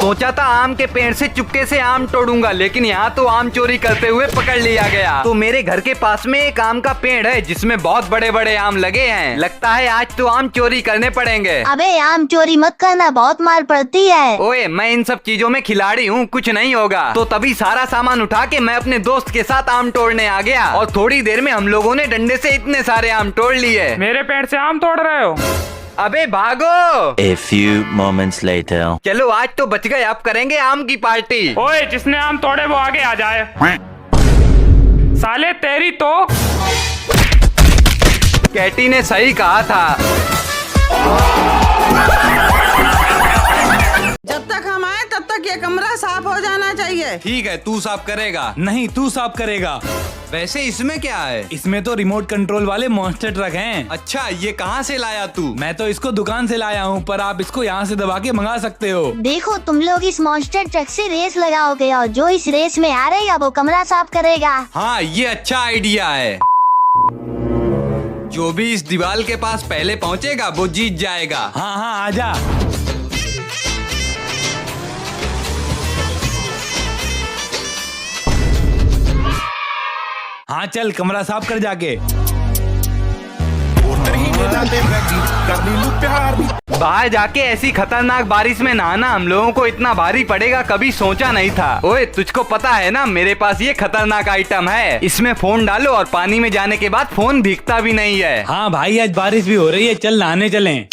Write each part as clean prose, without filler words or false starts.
सोचा था आम के पेड़ से चुपके से आम तोड़ूंगा, लेकिन यहाँ तो आम चोरी करते हुए पकड़ लिया गया। तो मेरे घर के पास में एक आम का पेड़ है जिसमें बहुत बड़े बड़े आम लगे हैं। लगता है आज तो आम चोरी करने पड़ेंगे। अबे आम चोरी मत करना, बहुत मार पड़ती है। ओए मैं इन सब चीजों में खिलाड़ी हूँ, कुछ नहीं होगा। तो तभी सारा सामान उठा के मैं अपने दोस्त के साथ आम तोड़ने आ गया और थोड़ी देर में हम लोगों ने डंडे से इतने सारे आम तोड़ लिए। मेरे पेड़ से आम तोड़ रहे हो? अबे भागो। A few moments later. चलो आज तो बच गए, अब करेंगे आम की पार्टी। ओए जिसने आम तोड़े वो आगे आ जाए। साले तेरी तो। कैटी ने सही कहा था। जब तक हम आए तब तक ये कमरा साफ हो जाना चाहिए। ठीक है, तू साफ करेगा? नहीं, तू साफ करेगा। वैसे इसमें क्या है? इसमें तो रिमोट कंट्रोल वाले मॉन्स्टर ट्रक हैं। अच्छा, ये कहाँ से लाया तू? मैं तो इसको दुकान से लाया हूँ, पर आप इसको यहाँ से दबा के मंगा सकते हो। देखो तुम लोग इस मॉन्स्टर ट्रक से रेस लगाओगे और जो इस रेस में हारेगा वो कमरा साफ करेगा। हाँ, ये अच्छा आइडिया है। जो भी इस दीवार के पास पहले पहुँचेगा वो जीत जाएगा। हाँ हाँ, आजा। हाँ चल, कमरा साफ कर जाके। बाहर जाके ऐसी खतरनाक बारिश में नहाना हम लोगों को इतना भारी पड़ेगा कभी सोचा नहीं था। ओए तुझको पता है ना, मेरे पास ये खतरनाक आइटम है। इसमें फोन डालो और पानी में जाने के बाद फोन भीगता भी नहीं है। हाँ भाई, आज बारिश भी हो रही है, चल नहाने चलें।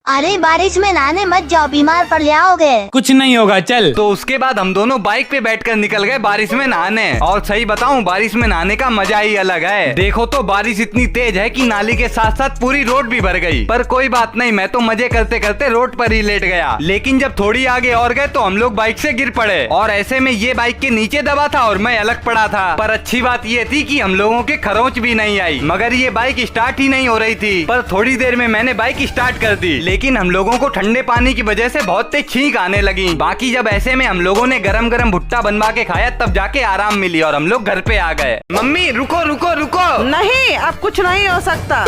अरे बारिश में नहाने मत जाओ, बीमार पड़ जाओगे। कुछ नहीं होगा, चल। तो उसके बाद हम दोनों बाइक पे बैठकर निकल गए बारिश में नहाने। और सही बताऊं, बारिश में नहाने का मजा ही अलग है। देखो तो बारिश इतनी तेज है कि नाली के साथ साथ पूरी रोड भी भर गई। पर कोई बात नहीं, मैं तो मजे करते करते रोड पर ही लेट गया। लेकिन जब थोड़ी आगे और गए तो हम लोग बाइक से गिर पड़े और ऐसे में ये बाइक के नीचे दबा था और मैं अलग पड़ा था। पर अच्छी बात ये थी कि हम लोगों के खरोंच भी नहीं आई, मगर ये बाइक स्टार्ट ही नहीं हो रही थी। पर थोड़ी देर में मैंने बाइक स्टार्ट कर दी, लेकिन हम लोगों को ठंडे पानी की वजह से बहुत तेज छींक आने लगी। बाकी जब ऐसे में हम लोगों ने गरम गरम भुट्टा बनवा के खाया तब जाके आराम मिली और हम लोग घर पे आ गए। मम्मी रुको रुको रुको। नहीं, अब कुछ नहीं हो सकता।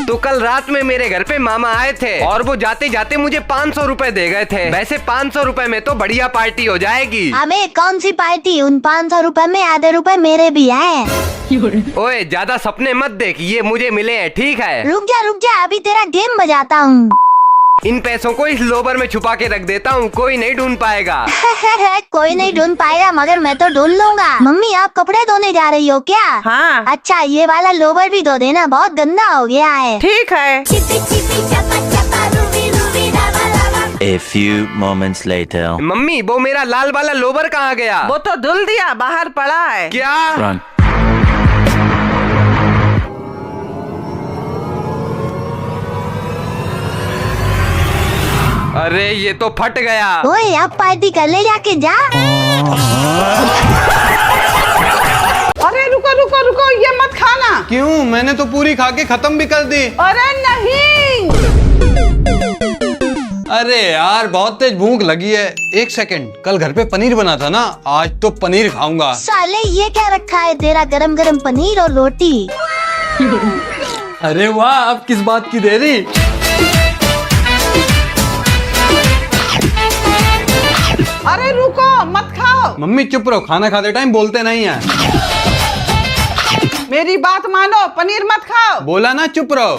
तो कल रात में मेरे घर पे मामा आए थे और वो जाते जाते मुझे 500 रुपए दे गए थे। वैसे 500 रुपए में तो बढ़िया पार्टी हो जाएगी। हमें कौन सी पार्टी, उन 500 रुपए में आधे रुपए मेरे भी हैं। ओए ज्यादा सपने मत देख, ये मुझे मिले हैं, ठीक है? रुक जा, अभी तेरा गेम बजाता हूँ। इन पैसों को इस लोबर में छुपा के रख देता हूँ, कोई नहीं ढूंढ पाएगा। कोई नहीं ढूंढ पाएगा, मगर मैं तो ढूंढ लूंगा। मम्मी आप कपड़े धोने जा रही हो क्या? हाँ। अच्छा, ये वाला लोबर भी धो देना, बहुत गंदा हो गया है। ठीक है। A few moments later. Mummy वो मेरा लाल वाला लोबर कहाँ गया? वो तो धुल दिया, बाहर पड़ा है। क्या? Run. अरे ये तो फट गया। ओए अब पार्टी कर ले जाके जा। अरे रुको रुको रुको, ये मत खाना। क्यों? मैंने तो पूरी खा के खत्म भी कर दी। अरे नहीं। अरे यार बहुत तेज भूख लगी है। एक सेकंड, कल घर पे पनीर बना था ना, आज तो पनीर खाऊंगा। साले ये क्या रखा है तेरा, गरम गरम पनीर और रोटी। अरे वाह, अब किस बात की देरी? अरे रुको, मत खाओ। मम्मी चुप रहो, खाना खाते टाइम बोलते नहीं है। मेरी बात मानो, पनीर मत खाओ। बोला ना चुप रहो।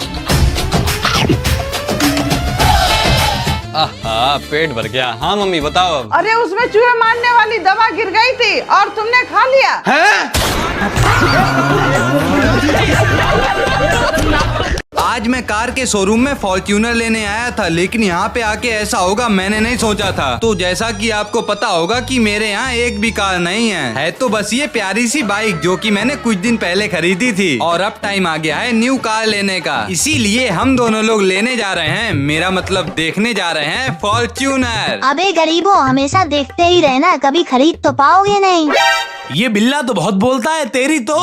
आहा, पेट भर गया। हाँ मम्मी बताओ अब। अरे उसमें चूहे मारने वाली दवा गिर गई थी और तुमने खा लिया। हैं? आज मैं कार के शोरूम में फॉर्च्यूनर लेने आया था, लेकिन यहाँ पे आके ऐसा होगा मैंने नहीं सोचा था। तो जैसा कि आपको पता होगा कि मेरे यहाँ एक भी कार नहीं है तो बस ये प्यारी सी बाइक जो कि मैंने कुछ दिन पहले खरीदी थी। और अब टाइम आ गया है न्यू कार लेने का, इसीलिए हम दोनों लोग लेने जा रहे हैं, मेरा मतलब देखने जा रहे हैं फॉर्च्यूनर। अबे गरीबों, हमेशा देखते ही रहना, कभी खरीद तो पाओगे नहीं। ये बिल्ला तो बहुत बोलता है, तेरी तो।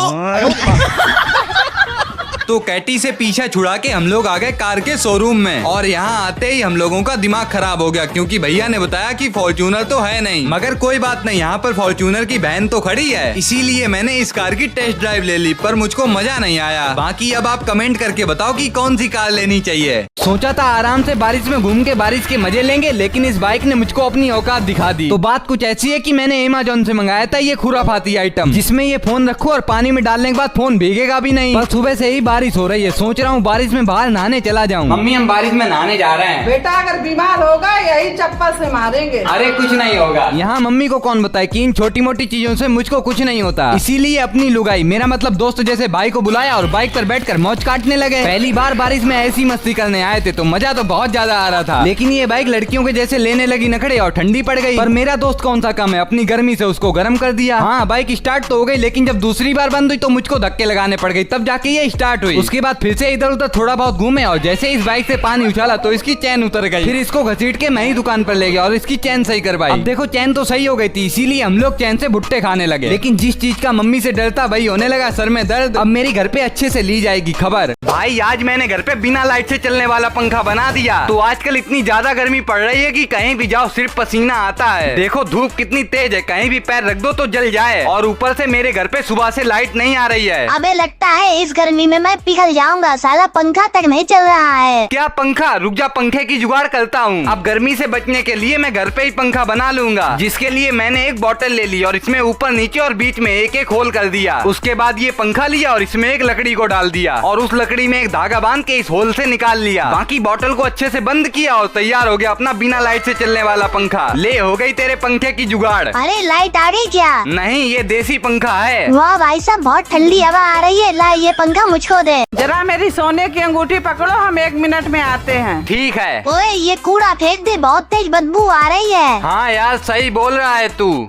तो कैटी से पीछा छुड़ा के हम लोग आ गए कार के शोरूम में, और यहाँ आते ही हम लोगों का दिमाग खराब हो गया क्योंकि भैया ने बताया कि फॉर्च्यूनर तो है नहीं। मगर कोई बात नहीं, यहाँ पर फॉर्च्यूनर की बहन तो खड़ी है, इसीलिए मैंने इस कार की टेस्ट ड्राइव ले ली, पर मुझको मजा नहीं आया। बाकी अब आप कमेंट करके बताओ कि कौन सी कार लेनी चाहिए। सोचा था आराम से बारिश में घूम के बारिश के मजे लेंगे, लेकिन इस बाइक ने मुझको अपनी औकात दिखा दी। तो बात कुछ ऐसी है कि मैंने अमेज़न से मंगाया था ये खुराफाती आइटम, जिसमें ये फोन रखो और पानी में डालने के बाद फोन भीगेगा भी नहीं। पर सुबह से ही बारिश हो रही है, सोच रहा हूँ बारिश में बाहर नहाने चला जाऊँ। मम्मी हम बारिश में नहाने जा रहे हैं। बेटा अगर बीमार होगा यही चप्पल से मारेंगे। अरे कुछ नहीं होगा। यहाँ मम्मी को कौन बताए कि इन छोटी मोटी चीजों से मुझको कुछ नहीं होता, इसीलिए अपनी लुगाई मेरा मतलब दोस्त जैसे भाई को बुलाया और बाइक पर बैठकर मौज काटने लगे। पहली बार बारिश में ऐसी मस्ती करने आए थे तो मजा तो बहुत ज्यादा आ रहा था, लेकिन ये बाइक लड़कियों के जैसे लेने लगी नखड़े और ठंडी पड़ गई। पर मेरा दोस्त कौन सा कम है, अपनी गर्मी से उसको गर्म कर दिया। हाँ बाइक स्टार्ट तो हो गई, लेकिन जब दूसरी बार बंद हुई तो मुझको धक्के लगाने पड़ गई, तब जाके ये स्टार्ट हुई। उसके बाद फिर से इधर उधर थोड़ा बहुत घूमे और जैसे इस बाइक से पानी उछाला तो इसकी चैन उतर गई। फिर इसको घसीट के मैं ही दुकान पर ले गया और इसकी चैन सही करवाई। अब देखो चैन तो सही हो गई थी, इसीलिए हम लोग चैन से भुट्टे खाने लगे। लेकिन जिस चीज का मम्मी से डरता वही होने लगा, सर में दर्द। अब मेरी घर पे अच्छे से ली जाएगी खबर। भाई आज मैंने घर पे बिना लाइट से चलने वाला पंखा बना दिया। तो आजकल इतनी ज्यादा गर्मी पड़ रही है कि कहीं भी जाओ सिर्फ पसीना आता है। देखो धूप कितनी तेज है, कहीं भी पैर रख दो तो जल जाए। और ऊपर से मेरे घर पे सुबह से लाइट नहीं आ रही है। अबे लगता है इस गर्मी में मैं पिघल जाऊंगा, साला पंखा तक नहीं चल रहा है। क्या पंखा? रुक जा, पंखे की जुगाड़ करता हूँ। अब गर्मी से बचने के लिए मैं घर पे ही पंखा बना लूंगा, जिसके लिए मैंने एक बोतल ले ली और इसमें ऊपर नीचे और बीच में एक एक होल कर दिया। उसके बाद ये पंखा लिया और इसमें एक लकड़ी को डाल दिया और उस लकड़ी में एक धागा बांध के इस होल से निकाल लिया। बाकी बोतल को अच्छे से बंद किया और तैयार हो गया अपना बिना लाइट से चलने वाला पंखा। ले हो गई तेरे पंखे की जुगाड़। अरे लाइट आ गई क्या? नहीं, ये देसी पंखा है। वाह भाई साहब बहुत ठंडी हवा आ रही है, ला ये पंखा मुझको दे। जरा मेरी सोने की अंगूठी पकड़ो, हम 1 मिनट में आते हैं। ठीक है। ओए ये कूड़ा फेंक दे, बहुत तेज बदबू आ रही है। हाँ यार सही बोल रहा है तू।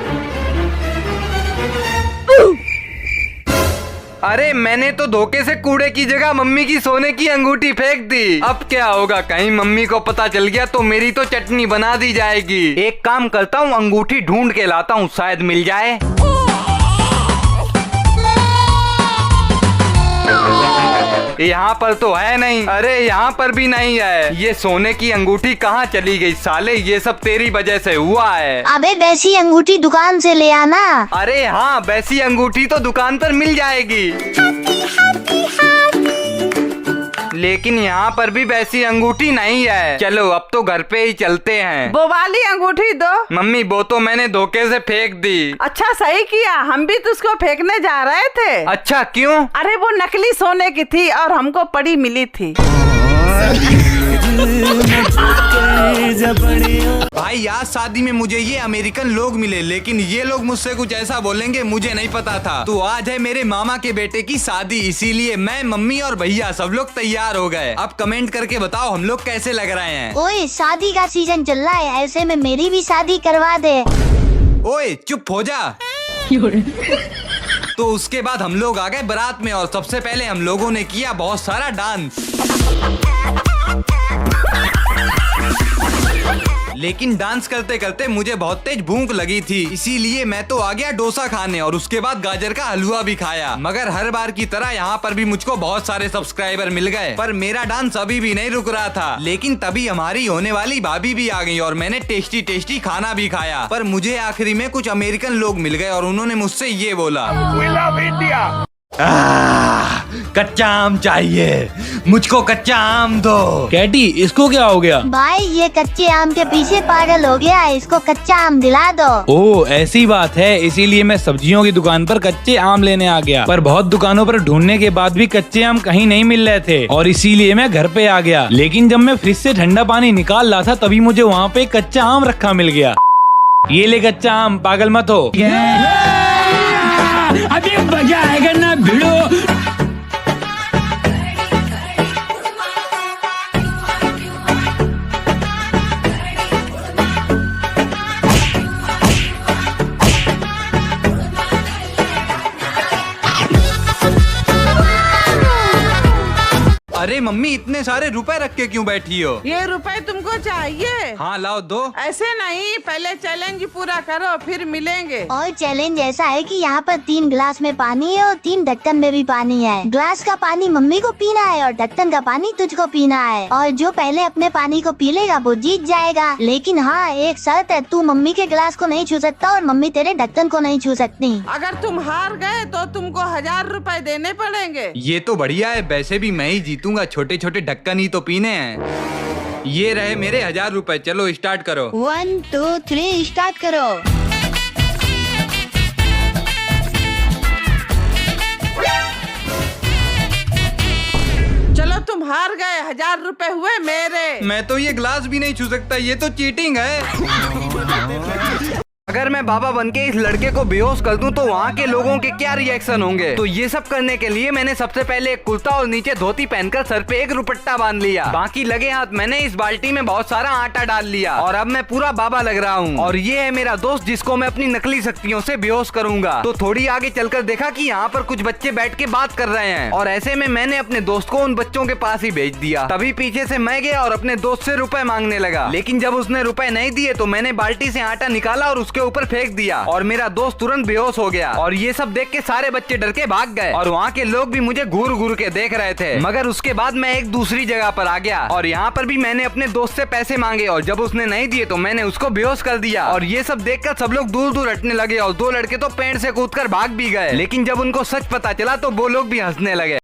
अरे मैंने तो धोखे से कूड़े की जगह मम्मी की सोने की अंगूठी फेंक दी। अब क्या होगा, कहीं मम्मी को पता चल गया तो मेरी तो चटनी बना दी जाएगी। एक काम करता हूँ, अंगूठी ढूंढ के लाता हूँ, शायद मिल जाए। यहाँ पर तो है नहीं। अरे यहाँ पर भी नहीं है। ये सोने की अंगूठी कहाँ चली गई? साले ये सब तेरी वजह से हुआ है। अबे वैसी अंगूठी दुकान से ले आना। अरे हाँ, वैसी अंगूठी तो दुकान पर मिल जाएगी, लेकिन यहाँ पर भी वैसी अंगूठी नहीं है। चलो अब तो घर पे ही चलते हैं। वो वाली अंगूठी दो। मम्मी वो तो मैंने धोखे से फेंक दी। अच्छा सही किया, हम भी तो उसको फेंकने जा रहे थे। अच्छा क्यों? अरे वो नकली सोने की थी और हमको पड़ी मिली थी। भाई यार शादी में मुझे ये अमेरिकन लोग मिले, लेकिन ये लोग मुझसे कुछ ऐसा बोलेंगे मुझे नहीं पता था। तो आज है मेरे मामा के बेटे की शादी, इसीलिए मैं, मम्मी और भैया सब लोग तैयार हो गए। अब कमेंट करके बताओ हम लोग कैसे लग रहे हैं। ओए शादी का सीजन चल रहा है, ऐसे में मेरी भी शादी करवा दे। ओए चुप हो जा। तो उसके बाद हम लोग आ गए बारात में और सबसे पहले हम लोगों ने किया बहुत सारा डांस। लेकिन डांस करते करते मुझे बहुत तेज भूख लगी थी, इसीलिए मैं तो आ गया डोसा खाने और उसके बाद गाजर का हलवा भी खाया। मगर हर बार की तरह यहाँ पर भी मुझको बहुत सारे सब्सक्राइबर मिल गए, पर मेरा डांस अभी भी नहीं रुक रहा था। लेकिन तभी हमारी होने वाली भाभी भी आ गई और मैंने टेस्टी टेस्टी खाना भी खाया। पर मुझे आखिरी में कुछ अमेरिकन लोग मिल गए और उन्होंने मुझसे ये बोला, कच्चा आम चाहिए, मुझको कच्चा आम दो। कैटी इसको क्या हो गया? भाई ये कच्चे आम के पीछे पागल हो गया, इसको कच्चा आम दिला दो। ओह ऐसी बात है, इसीलिए मैं सब्जियों की दुकान पर कच्चे आम लेने आ गया। पर बहुत दुकानों पर ढूंढने के बाद भी कच्चे आम कहीं नहीं मिल रहे थे और इसीलिए मैं घर पे आ गया। लेकिन जब मैं फ्रिज से ठंडा पानी निकाल रहा था तभी मुझे वहाँ पे कच्चा आम रखा मिल गया। ये ले कच्चा आम, पागल मत हो। अभी मजा आएगा ना भिड़ो। अरे अरे मम्मी, इतने सारे रुपए रख के क्यों बैठी हो? ये रुपए तुमको चाहिए? हाँ लाओ दो। ऐसे नहीं, पहले चैलेंज पूरा करो फिर मिलेंगे। और चैलेंज ऐसा है कि यहाँ पर 3 गिलास में पानी है और 3 ढक्कन में भी पानी है। ग्लास का पानी मम्मी को पीना है और ढक्कन का पानी तुझको पीना है, और जो पहले अपने पानी को पी लेगा वो जीत जाएगा। लेकिन हाँ, एक शर्त है, तू मम्मी के गिलास को नहीं छू सकता और मम्मी तेरे ढक्कन को नहीं छू सकती। अगर तुम हार गए तो तुमको 1000 रुपए देने पड़ेंगे। ये तो बढ़िया है, वैसे भी मैं ही जीतूंगा, छोटे छोटे ढक्कन ही तो पीने हैं। ये रहे मेरे 1000 रुपए, चलो स्टार्ट करो। 1 2 3 स्टार्ट करो। चलो तुम हार गए, 1000 रुपए हुए मेरे। मैं तो ये ग्लास भी नहीं छू सकता, ये तो चीटिंग है। अगर मैं बाबा बनके इस लड़के को बेहोश कर दूं तो वहाँ के लोगों के क्या रिएक्शन होंगे? तो ये सब करने के लिए मैंने सबसे पहले एक कुर्ता और नीचे धोती पहनकर सर पे एक दुपट्टा बांध लिया। बाकी लगे हाथ मैंने इस बाल्टी में बहुत सारा आटा डाल लिया और अब मैं पूरा बाबा लग रहा हूँ। और ये है मेरा दोस्त जिसको मैं अपनी नकली शक्तियों से बेहोश करूंगा। तो थोड़ी आगे चलकर देखा कि यहाँ पर कुछ बच्चे बैठ के बात कर रहे हैं और ऐसे में मैंने अपने दोस्त को उन बच्चों के पास ही भेज दिया। तभी पीछे से मैं गया और अपने दोस्त से रुपए मांगने लगा, लेकिन जब उसने रुपए नहीं दिए तो मैंने बाल्टी से आटा निकाला और उसके ऊपर फेंक दिया और मेरा दोस्त तुरंत बेहोश हो गया। और ये सब देख के सारे बच्चे डर के भाग गए और वहाँ के लोग भी मुझे घूर घूर के देख रहे थे। मगर उसके बाद मैं एक दूसरी जगह पर आ गया और यहाँ पर भी मैंने अपने दोस्त से पैसे मांगे और जब उसने नहीं दिए तो मैंने उसको बेहोश कर दिया। और ये सब देखकर सब लोग दूर दूर हटने लगे और 2 लड़के तो पेड़ से कूदकर भाग भी गए, लेकिन जब उनको सच पता चला तो वो लोग भी हंसने लगे।